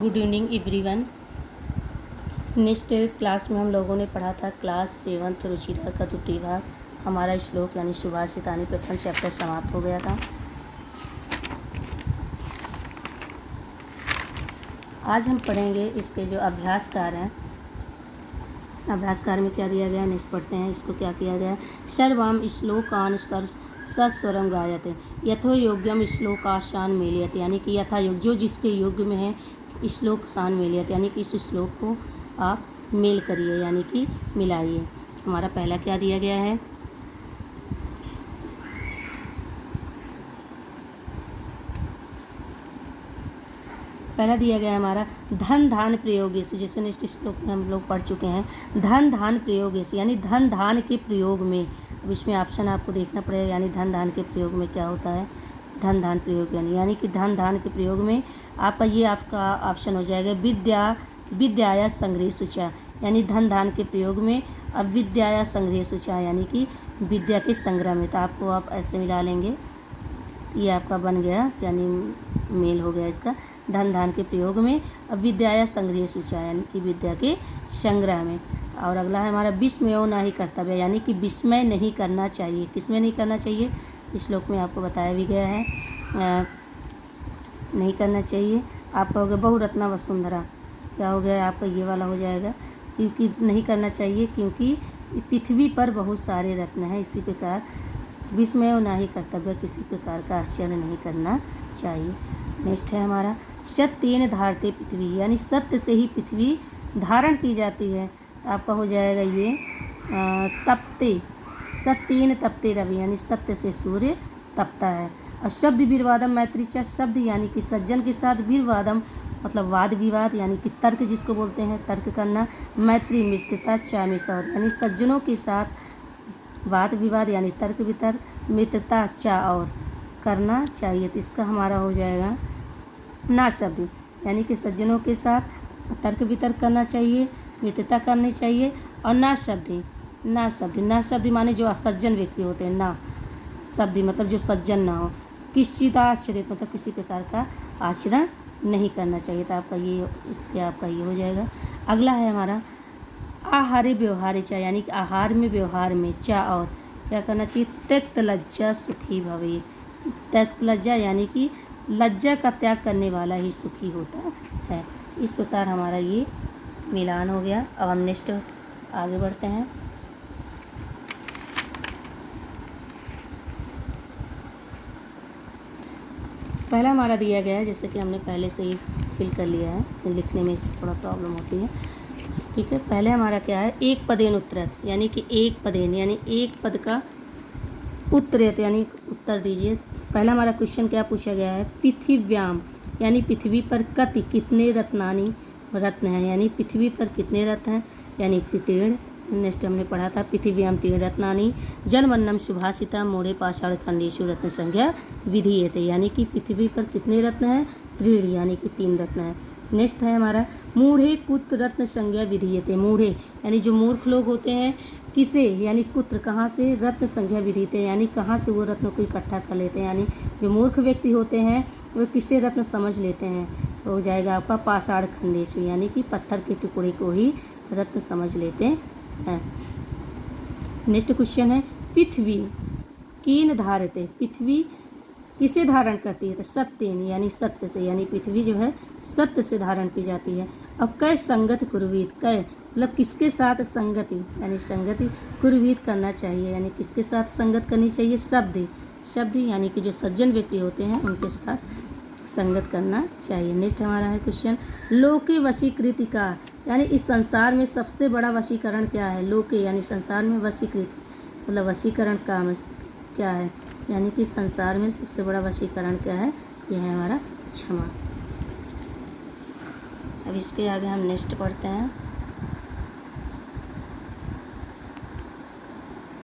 Good evening everyone. Next class में हम लोगों ने पढ़ा था क्लास 7 रुचिरा का द्वितीय भाग। हमारा श्लोक यानी सुभाषितानि प्रथम चैप्टर समाप्त हो गया था। आज हम पढ़ेंगे इसके जो अभ्यासकार हैं। अभ्यासकार में क्या दिया गया है, नेक्स्ट पढ़ते हैं। इसको क्या किया गया है, सर्वम श्लोकान सस्वरम गायते यथो योग्यम श्लोकाशान मेलियत, यानी कि यथा योग जो जिसके योग्य में है श्लोक शान मेलियत, यानी कि इस श्लोक को आप मेल करिए यानी कि मिलाइए। हमारा पहला क्या दिया गया है, पहला दिया गया है हमारा धन धान प्रयोग से, जैसे नेक्स्ट श्लोक में हम लोग पढ़ चुके हैं धन धान प्रयोग से, यानी धन धान के प्रयोग में। अब इसमें ऑप्शन आपको देखना पड़ेगा, यानी धन धान के प्रयोग में क्या होता है, धन धान प्रयोग यानी कि धन धान के प्रयोग में आपका ये आपका ऑप्शन हो जाएगा विद्याया संग्रह सूचा, यानी धन धान के प्रयोग में अब विद्याया संग्रह सूचा यानी कि विद्या के संग्रह में। तो आपको आप ऐसे मिला लेंगे, ये आपका बन गया यानी मेल हो गया इसका, धन धान के प्रयोग में अब विद्याया संग्रह सूचा यानी कि विद्या के संग्रह में। और अगला है हमारा विस्मयो न ही कर्तव्य, यानी कि विस्मय नहीं करना चाहिए। किसमें नहीं करना चाहिए, इस श्लोक में आपको बताया भी गया है नहीं करना चाहिए। आपका हो गया बहुरत्ना वसुंधरा, क्या हो गया आपका ये वाला हो जाएगा, क्योंकि नहीं करना चाहिए क्योंकि पृथ्वी पर बहुत सारे रत्न हैं। इसी प्रकार विस्मय न ही कर्तव्य, किसी प्रकार का आश्चर्य नहीं करना चाहिए। नेक्स्ट है हमारा सत्येन धारते पृथ्वी, यानी सत्य से ही पृथ्वी धारण की जाती है। तो आपका हो जाएगा ये तपते सत्येन तपते रवि, यानी सत्य से सूर्य तपता है। और शब्द विवादम मैत्रीचा, शब्द यानी कि सज्जन के साथ, विवादम मतलब वाद विवाद यानी कि तर्क जिसको बोलते हैं, तर्क करना। मैत्री मित्रता चा में सौर, यानी सज्जनों के साथ वाद विवाद यानी तर्क वितर्क, मित्रता चा और करना चाहिए। तो इसका हमारा हो जाएगा ना शब्द, यानी कि सज्जनों के साथ तर्क वितर्क करना चाहिए, मित्रता करनी चाहिए। और ना शब्द माने जो असज्जन व्यक्ति होते हैं, ना शब्द मतलब जो सज्जन ना हो, किसी आचरित मतलब किसी प्रकार का आचरण नहीं करना चाहिए। तो आपका ये इससे आपका ये हो जाएगा। अगला है हमारा आहारे व्यवहारे चा, यानी कि आहार में व्यवहार में चा और क्या करना चाहिए, त्यक्त लज्जा सुखी भवे। त्यक्त लज्जा यानी कि लज्जा का त्याग करने वाला ही सुखी होता है। इस प्रकार हमारा ये मिलान हो गया। अब हम नेक्स्ट आगे बढ़ते हैं। पहला हमारा दिया गया है, जैसे कि हमने पहले से ही फिल कर लिया है, तो लिखने में थोड़ा प्रॉब्लम होती है, ठीक है। पहले हमारा क्या है, एक पदेन उत्तरत, यानी कि एक पदेन यानी एक पद का उत्तरत यानी उत्तर दीजिए। पहला हमारा क्वेश्चन क्या पूछा गया है, पृथिव्याम यानी पृथ्वी पर कति कितने रत्नानी रत्न हैं, यानी पृथ्वी पर कितने रत्न हैं, यानी तीर्ण। नेक्स्ट हमने पढ़ा था पृथिव्याम तीर्ण रत्नानी जलमन्नम सुभाषिता मूढ़े पाषाण खंडेशु रत्न संज्ञा विधीयते, यानी कि पृथ्वी पर कितने रत्न हैं, तीर्ण यानी कि 3 रत्न हैं। नेक्स्ट है हमारा मूढ़े कुत्र रत्न संज्ञा विधीयते, मूढ़े यानी जो मूर्ख लोग होते हैं, किसे यानी कुत्र कहाँ से, रत्न संज्ञा विधीयते यानी कहाँ से वो रत्न को इकट्ठा कर लेते हैं, यानी जो मूर्ख व्यक्ति होते हैं वो किसे रत्न समझ लेते हैं। तो हो जाएगा आपका पाषाण खंडेशु, यानी कि पत्थर के टुकड़े को ही रत्न समझ लेते हैं। नेक्स्ट क्वेश्चन है पृथ्वी कीन धारते, पृथ्वी किसे धारण करती है, तो सत्येन यानी सत्य से, यानी पृथ्वी जो है सत्य से धारण की जाती है। अब कै संगत कुर्वीत, कै मतलब किसके साथ संगति, यानी संगति कुर्वीत करना चाहिए, यानी किसके साथ संगत करनी चाहिए, शब्द यानी कि जो सज्जन व्यक्ति होते हैं उनके साथ संगत करना चाहिए। नेक्स्ट हमारा है क्वेश्चन लोके वशीकृति का, यानी इस संसार में सबसे बड़ा वशीकरण क्या है, लोके यानी संसार में वशीकृत मतलब वशीकरण का क्या है, यानी कि संसार में सबसे बड़ा वशीकरण क्या है, यह है हमारा क्षमा। अब इसके आगे हम नेक्स्ट पढ़ते हैं।